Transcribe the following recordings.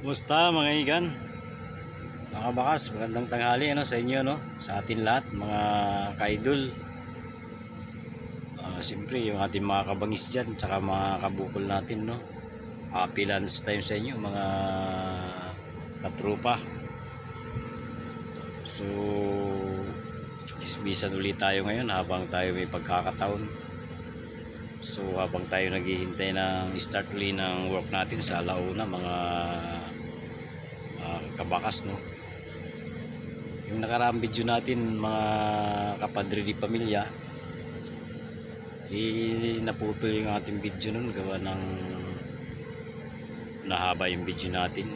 Kumusta mga igan? Mga bakas, magandang tanghali sa inyo, sa atin lahat, mga ka-idol. Siyempre, yung ating mga kabangis dyan, tsaka mga kabukol natin, happy lunch time sa inyo, mga katrupa. So, sismisan ulit tayo ngayon habang tayo may pagkakataon. So, habang tayo naghihintay ng start ulit ng work natin sa alauna, mga kabakas, yung nakaraang video natin mga kapadre di pamilya, naputol yung ating video nun gawa ng nahaba yung video natin.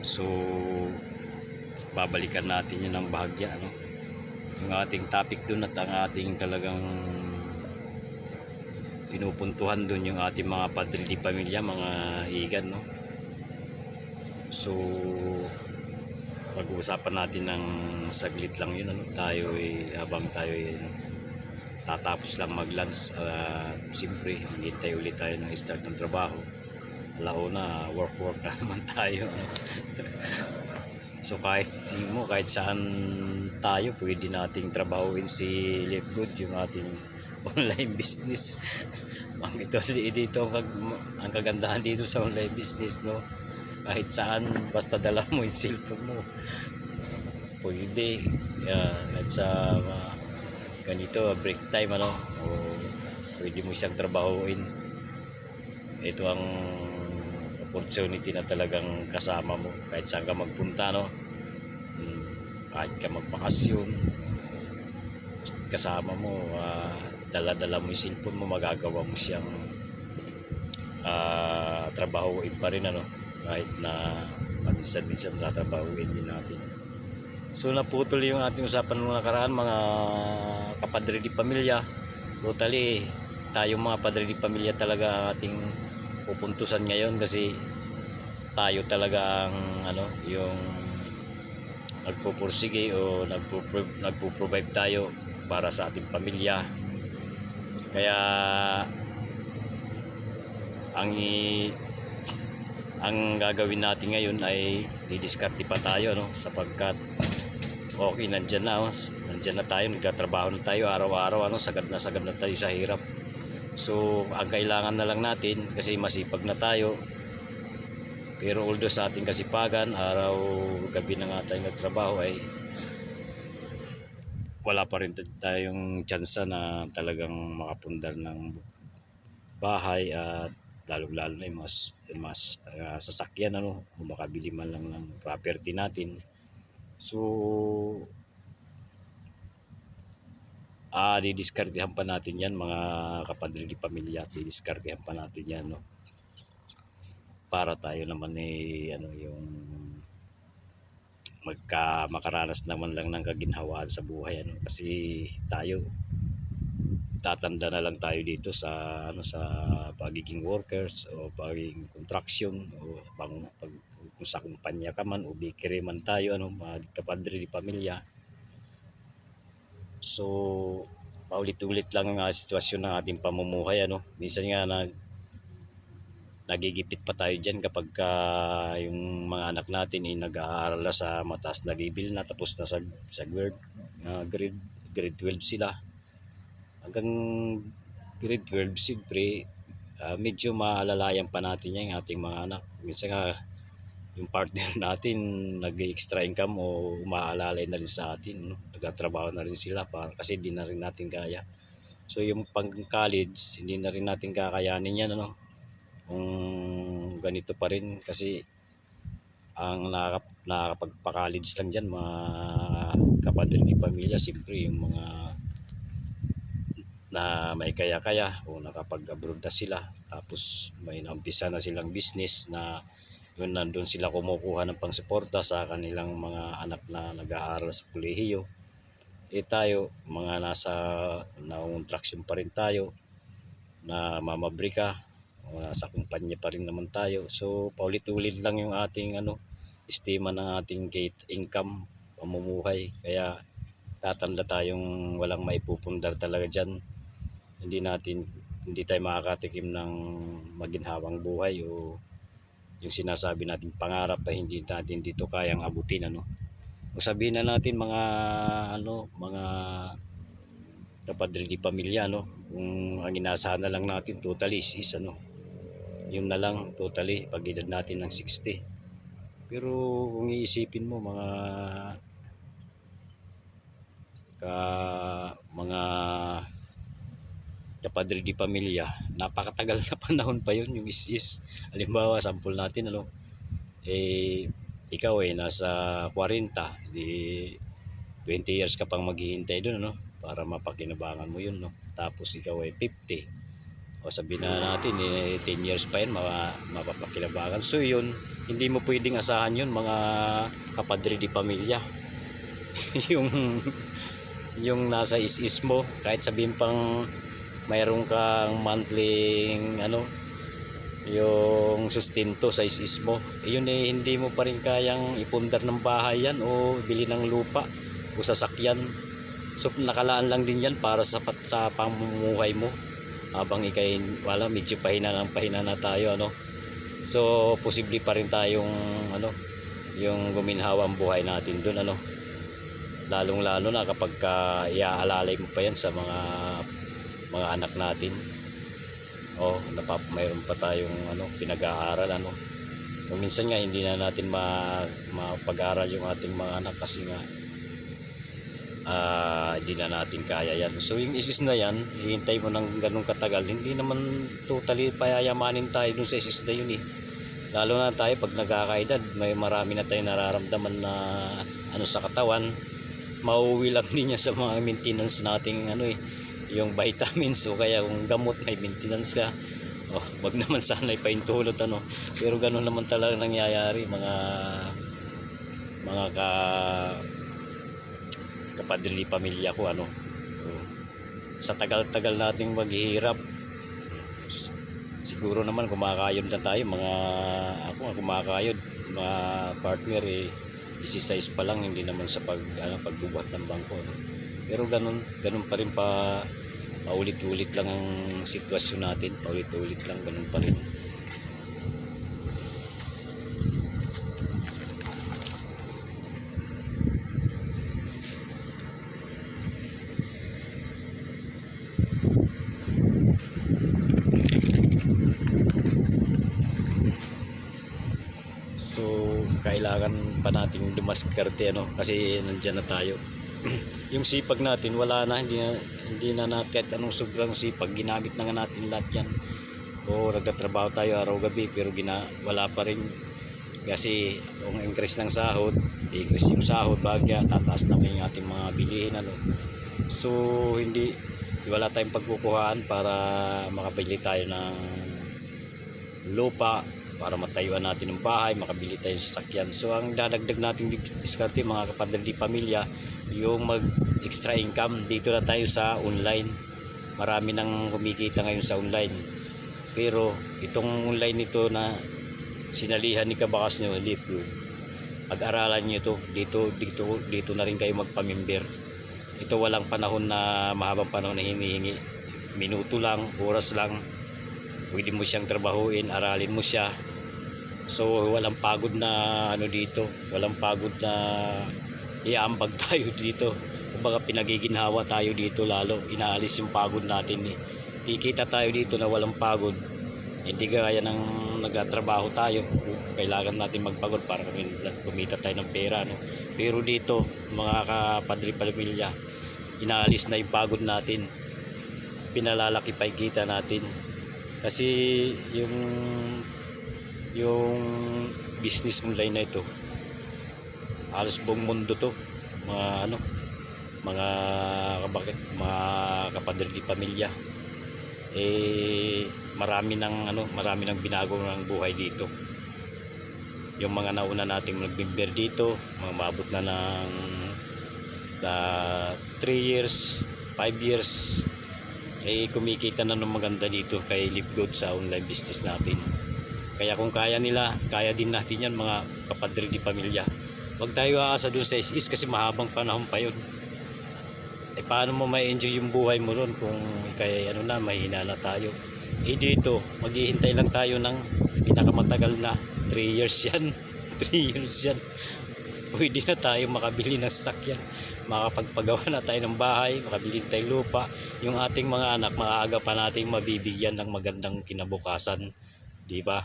So babalikan natin yun ng bahagya, yung ating topic dun at ang ating talagang pinupuntuhan dun yung ating mga padre di pamilya, mga higan, So pag-uusapan natin ng saglit lang yun, tayo habang tayo tatapos lang mag-lunch, siyempre hintay ulit tayo ng start ng trabaho. Alauna work na naman tayo, So kahit saan tayo pwede nating trabahuin si Live Good, yung ating online business. Dito ang kagandahan dito sa online business, kahit saan basta dala mo yung cellphone mo pwede, at sa ganito break time o pwede mo siyang trabahuin. Ito ang opportunity na talagang kasama mo kahit saan ka magpunta, kahit ka magpakasyon, kasama mo, dala-dala mo yung cellphone mo, magagawa mo siyang trabahuin pa rin, kahit na minsan tatrabahuin din natin. So naputol yung ating usapan nung nakaraan, mga kapadre di pamilya. Totally tayong mga padre di pamilya talaga ang ating pupuntusan ngayon, kasi tayo talaga ang yung nagpupursige o nagpo-provide tayo para sa ating pamilya. Kaya ang gagawin natin ngayon ay didiskarte pa tayo, sapagkat okay, nandyan na tayo, nagtatrabaho na tayo araw-araw, sagad na tayo sa hirap. So ang kailangan na lang natin, kasi masipag na tayo, pero although sa ating kasipagan, araw gabi na nga tayo nagtrabaho, ay wala pa rin tayong tsansa na talagang makapundar ng bahay, at lalo na yung mas sasakyan, makabili man lang ng property natin. So didiskartehan pa natin yan, mga kapadre di pamilya, didiskartehan pa natin yan, para tayo naman yung makaranas naman lang ng kaginhawaan sa buhay, kasi tayo tatanda na lang tayo dito sa sa pagiging workers o pagiging construction, o kung sa kumpanya ka man o bakery man tayo, mga kapadre di pamilya. So paulit-ulit lang ang sitwasyon ng ating pamumuhay, minsan nga nagigipit pa tayo dyan kapag yung mga anak natin ay nag-aaral na sa mataas na level na, tapos na sa grade 12 sila. Hanggang grade 12, siyempre medyo maalalayan pa natin yan, yung ating mga anak. Minsan nga yung partner natin nag-extra income o umaalalay na rin sa atin, nagtatrabaho na rin sila kasi di na rin natin kaya. So yung pang-college, hindi na rin natin kakayanin yan, kung ganito pa rin, kasi ang nakakapagpa-college lang dyan, mga kapadre di pamilya, siyempre yung mga na may kaya-kaya o nakapag-abroad na sila, tapos may naumpisa na silang business na yun, nandun sila kumukuha ng pangsuporta sa kanilang mga anak na nag-aaral sa kolehiyo. Tayo mga na-contraction pa rin tayo, na mamabrika, nasa kumpanya pa rin naman tayo. So paulit-ulit lang yung ating estima ng ating income, pamumuhay. Kaya tatanda tayong walang maipupundar talaga dyan. Hindi tayo makakatikim ng maginhawang buhay o yung sinasabi natin pangarap ay hindi natin dito kayang abutin, ano. O sabihin na natin mga mga kapadre di pamilya, no, kung ang inaasahan na lang natin totally is yun na lang totally pag edad natin ng 60. Pero kung iisipin mo ka mga kapadre di pamilya, napakatagal na panahon pa yun yung is. Halimbawa, sample natin, ikaw nasa 40, di 20 years ka pang maghihintay doon, para mapakinabangan mo yun, no. Tapos ikaw ay 50, o sabihin na natin 10 years pa yun mapapakinabangan. So yun, hindi mo pwedeng asahan yun mga kapadre di pamilya. yung nasa is mo, kahit sabihin pang mayroon kang monthly yung sustento sa is mo, yun hindi mo pa rin kayang ipundar ng bahay yan o bili ng lupa o sasakyan. So nakalaan lang din yan para sapat sa pamumuhay mo habang ikay medyo pahina na tayo, So posible pa rin tayong yung guminhawa ang buhay natin doon, lalong lalo na kapag iaalalay mo pa yan sa mga anak natin. Mayroon pa tayong pinag-aaral, minsan nga hindi na natin mapag-aral yung ating mga anak kasi nga hindi na natin kaya yan. So yung isis na yan, hihintay mo ng ganun katagal, hindi naman totally payayamanin tayo dun sa isis na yun lalo na tayo pag nagkakaedad, may marami na tayong nararamdaman na sa katawan. Mauwi lang din niya sa mga maintenance nating yung vitamins o kaya kung gamot may maintenance ka. Wag naman sana ipaintulot, pero ganun naman talaga nangyayari mga kapadre pamilya ko, sa tagal-tagal nating maghihirap, siguro naman kumakayod na tayo, ako kumakayod, mga partner isi-size pa lang, hindi naman sa pagbubuhat ng bangko, pero ganun pa rin paulit-ulit lang ang sitwasyon natin, paulit-ulit lang, ganun pa rin. So kailangan pa nating dumaskarte, kasi nandiyan na tayo. Yung sipag natin wala na, hindi na kahit anong sobrang sipag, ginamit na nga natin lahat yan. Nagtatrabaho tayo araw-gabi pero wala pa rin, kasi kung increase ng sahod, increase yung sahod, bagya tataas naman yung ating mga bilihin, So wala tayong pagkukuhaan para makabili tayo ng lupa, para matayuan natin ng bahay, makabili tayo ng sasakyan. So ang dadagdag nating diskarte mga kapadre di pamilya, yung mag-extra income. Dito na tayo sa online. Marami nang kumikita ngayon sa online. Pero itong online nito na sinalihan ni Kabakas nyo, pag-aralan nyo ito. Dito na rin kayo magpamember. Ito walang panahon na mahabang panahon na hinihingi. Minuto lang, oras lang. Pwede mo siyang trabahuin, aralin mo siya. So walang pagod na dito. Walang pagod na iambag tayo dito. Kumbaga pinagiginhawa tayo dito, lalo inaalis yung pagod natin. Kikita tayo dito na walang pagod. Hindi gaya ng nagtatrabaho tayo, kailangan natin magpagod para kumita tayo ng pera, Pero dito mga kapadre pamilya, inaalis na yung pagod natin, pinalalaki pa yung kita natin. Kasi yung business online na ito, halos buong mundo to, mga kapadre di pamilya, marami nang binago ng buhay dito. Yung mga nauna nating nagbimber dito, mga maabot na ng 3 years, 5 years, kumikita na ng maganda dito kay Live Good sa online business natin. Kaya kung kaya nila, kaya din natin yan mga kapadre di pamilya. Huwag tayo aasa doon sa is kasi mahabang panahon pa yun. Paano mo ma-enjoy yung buhay mo doon kung kaya mahina na tayo? Dito maghihintay lang tayo ng pinakamatagal na 3 years yan. 3 years yan. Pwede na tayo makabili ng sasakyan, makapagpagawa na tayo ng bahay, makabili tayo lupa. Yung ating mga anak, maaga pa nating mabibigyan ng magandang kinabukasan, di ba?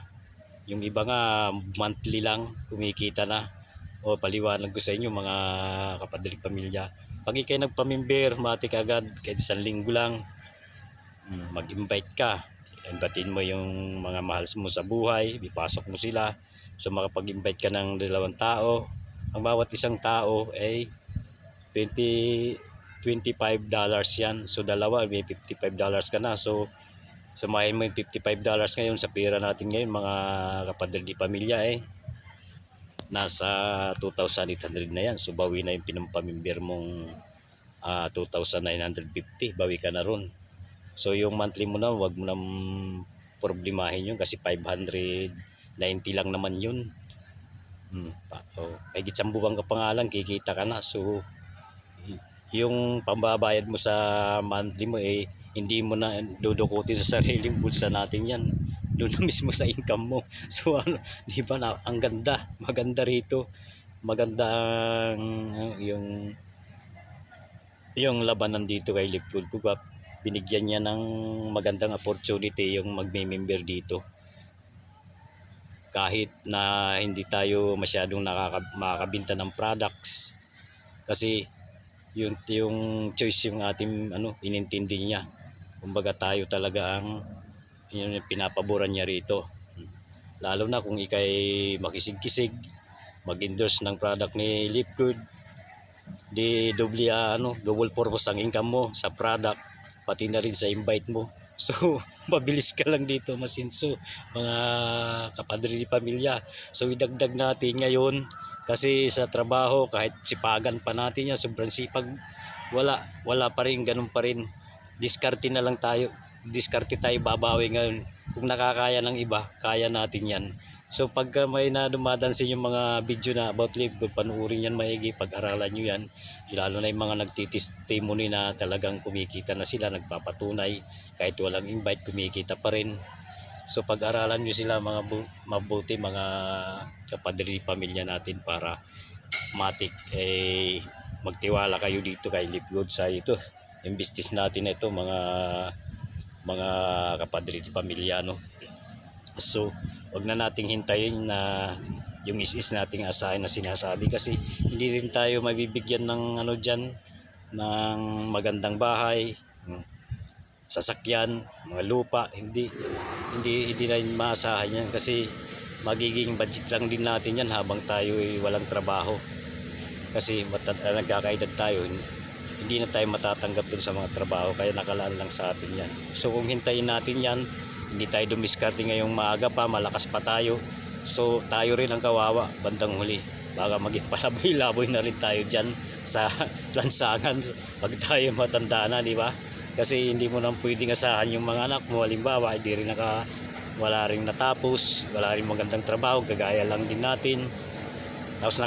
Yung iba nga monthly lang kumikita na. O paliwanag ko sa inyo mga kapatid pamilya, pag ikay nagpamimber, matik agad kahit 1 linggo lang, mag-invite ka, imbatin mo yung mga mahal mo sa buhay, ipasok mo sila. So makapag-invite ka ng 2 tao, ang bawat isang tao ay $25 yan. So dalawa, may $55 ka na. So sumahin mo yung $55 ngayon sa pera natin ngayon mga kapatid di pamilya, nasa 2,800 na yan. So bawi na yung pinampamimber mong 2,950, bawi ka na ron. So yung monthly mo na, wag mo nang problemahin yun kasi 590 lang naman yun. Higit 1 buwan ka pa nga lang, kikita ka na. So yung pambabayad mo sa monthly mo hindi mo na dudukutin sa sariling bulsa natin yan, doon na mismo sa income mo. So di ba na, ang ganda, maganda rito, maganda ang yung labanan dito kay Live Good. Binigyan niya ng magandang opportunity yung magme-member dito. Kahit na hindi tayo masyadong makakabinta ng products, kasi yung choice yung ating inintindi niya. Kumbaga tayo talaga ang yung pinapaboran niya rito. Lalo na kung ikay makisig-kisig, mag-endorse ng product ni Live Good, di double purpose ang income mo sa product, pati na rin sa invite mo. So mabilis ka lang dito masinso mga kapadre di pamilya. So idagdag natin ngayon, kasi sa trabaho kahit sipagan pa natin yan, sobrang sipag, wala pa rin, ganun pa rin. Diskarte na lang tayo, diskarte tayo, babawi ngayon. Kung nakakaya ng iba, kaya natin yan. So pagka may na dumadansin yung mga video na about Live Good, panuorin yan maigi, pag-aralan nyo yan. Lalo na yung mga nagtitestimony na talagang kumikita na sila, nagpapatunay, kahit walang invite, kumikita pa rin. So pag-aralan nyo sila mga mabuti, mga kapadri pamilya natin, para matik magtiwala kayo dito kay Live Good sa ito. Yung business natin na ito, mga kapadri pamilya, So wag na nating hintayin na yung is nating asahin na sinasabi, kasi hindi rin tayo mabibigyan ng dyan, ng magandang bahay, sasakyan, mga lupa. Hindi na maasahan yan, kasi magiging budget lang din natin yan habang tayo walang trabaho. Kasi nagkakaedad tayo, hindi na tayo matatanggap dun sa mga trabaho, kaya nakalaan lang sa atin yan. So kung hintayin natin yan, hindi tayo dumiskarte ngayong maaga pa, malakas pa tayo. So tayo rin ang kawawa bandang huli. Baka maging palaboy-laboy na rin tayo dyan sa lansangan pag tayo matanda na, di ba? Kasi hindi mo nang pwedeng asahan yung mga anak mo. Halimbawa, wala rin natapos, wala rin magandang trabaho, gagaya lang din natin. Tapos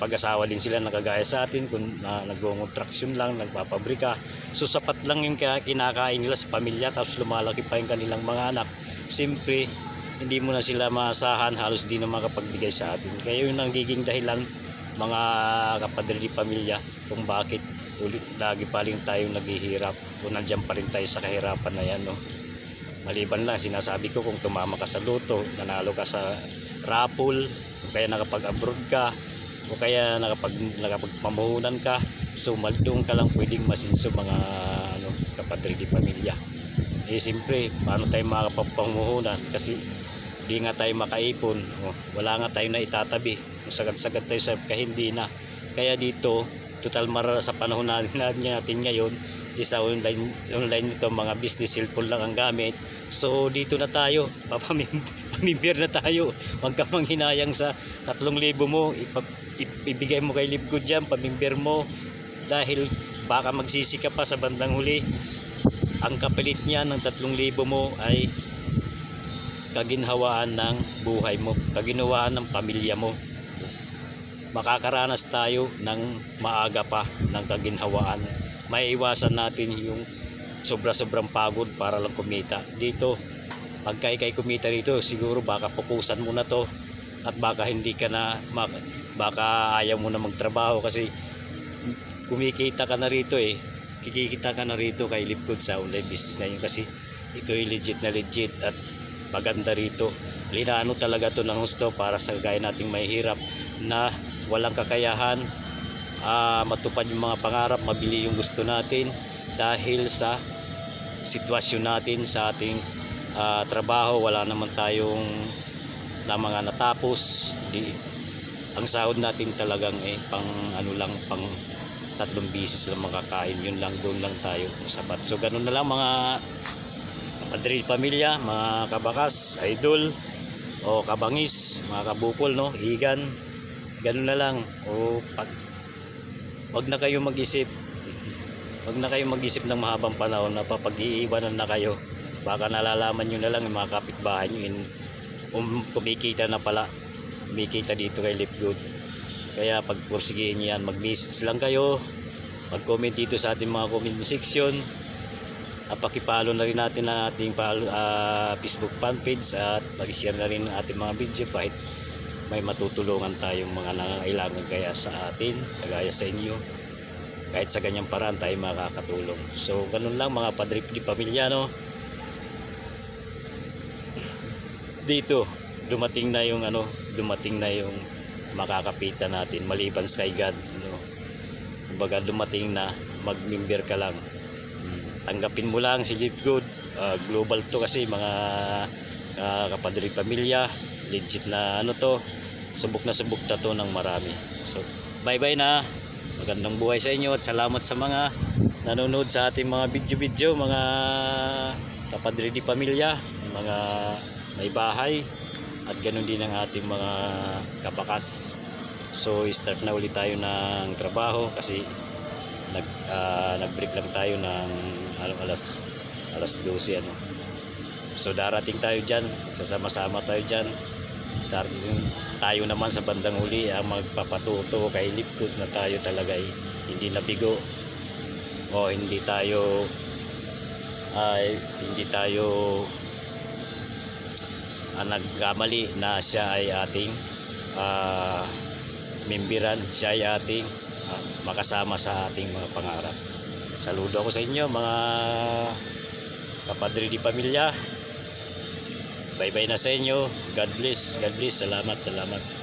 pag-asawa din sila nakagaya sa atin, kung nag-contraction lang, nagpapabrika. So sapat lang yung kinakain nila sa pamilya, tapos lumalaki pa yung kanilang mga anak. Siyempre, hindi mo na sila maasahan, halos di na makapagbigay sa atin. Kaya yun ang giging dahilan, mga kapadri pamilya, kung bakit lagi pa rin tayo naghihirap, kung nandiyan pa rin tayo sa kahirapan na yan. Maliban lang, sinasabi ko, kung tumama ka sa loto, nanalo ka sa raffle, o kaya nakapag-abroad ka, o kaya nakapagpamuhunan ka, so doon ka lang pwedeng masinso mga kapadri di pamilya. Siyempre, paano tayo makapagpamuhunan? Kasi di nga tayo makaipon, wala nga tayo na itatabi, sagad-sagad tayo sa kahindi na. Kaya dito, total sa panahon natin ngayon, isa online ito, mga business cellphone lang ang gamit. So dito na tayo, pamimber na tayo. Huwag ka manghinayang sa 3,000 mo, ibigay mo kay Live Good yan, pamimber mo, dahil baka magsisi ka pa sa bandang huli. Ang kapalit niya ng 3,000 mo ay kaginhawaan ng buhay mo, kaginhawaan ng pamilya mo. Makakaranas tayo ng maaga pa ng kaginhawaan. Maiiwasan natin yung sobra-sobrang pagod para lang kumita. Dito, pagka ikay kumita rito, siguro baka pukusan mo na to at baka hindi ka na baka ayaw mo na magtrabaho kasi kumikita ka na rito eh. Kikita ka na rito kay Lipgood sa online business na yun kasi ito ay legit na legit at maganda rito. Linano talaga to ng gusto para sa gaya nating mahihirap na walang kakayahan matupad yung mga pangarap, mabili yung gusto natin dahil sa sitwasyon natin sa ating trabaho. Wala naman tayong na mga natapos. Ang sahod natin talagang pang ano lang, pang 3 bisis lang makakain, yun lang, doon lang tayo sapat. So ganun na lang mga kapadri pamilya, mga kabakas, idol o kabangis, mga kabukol, no, higan, ganun na lang. O wag na kayo mag-isip ng mahabang panahon na papag-iiwanan na kayo. Baka nalalaman nyo na lang yung mga kapitbahay nyo kumikita na pala, kumikita dito kay Lipgood. Kaya pagpursigihin nyo yan, mag-message lang kayo, mag-comment dito sa ating mga comment section. Pakipalo na rin natin ang ating Facebook fan page at mag-share na rin ang ating mga video kahit may matutulungan tayong mga nangangailangan kaya sa atin, kagaya sa inyo. Kahit sa ganyang paraan tayo makakatulong. So ganun lang mga padri pamilya, no. Dito dumating na yung makakapitan natin maliban sa kay God, no. Kumbaga dumating na, mag-member ka lang. Tanggapin mo lang si Lipgood. Global to kasi mga kapadri pamilya, legit na to, subok na to ng marami. So bye bye na, magandang buhay sa inyo at salamat sa mga nanonood sa ating mga video mga kapadri pamilya, mga may bahay at ganoon din ang ating mga kabakas. So start na ulit tayo ng trabaho kasi nag-break lang tayo ng alas 12 ano. So darating tayo dyan, sasama-sama tayo dyan. Tayo naman sa bandang huli ang magpapatuto kay Lipgood na tayo talaga hindi nabigo o hindi tayo nagkamali na siya ay ating memberan, siya ay ating makasama sa ating mga pangarap. Saludo ako sa inyo mga kapadri pamilya. Bye bye na sa inyo. God bless. Salamat.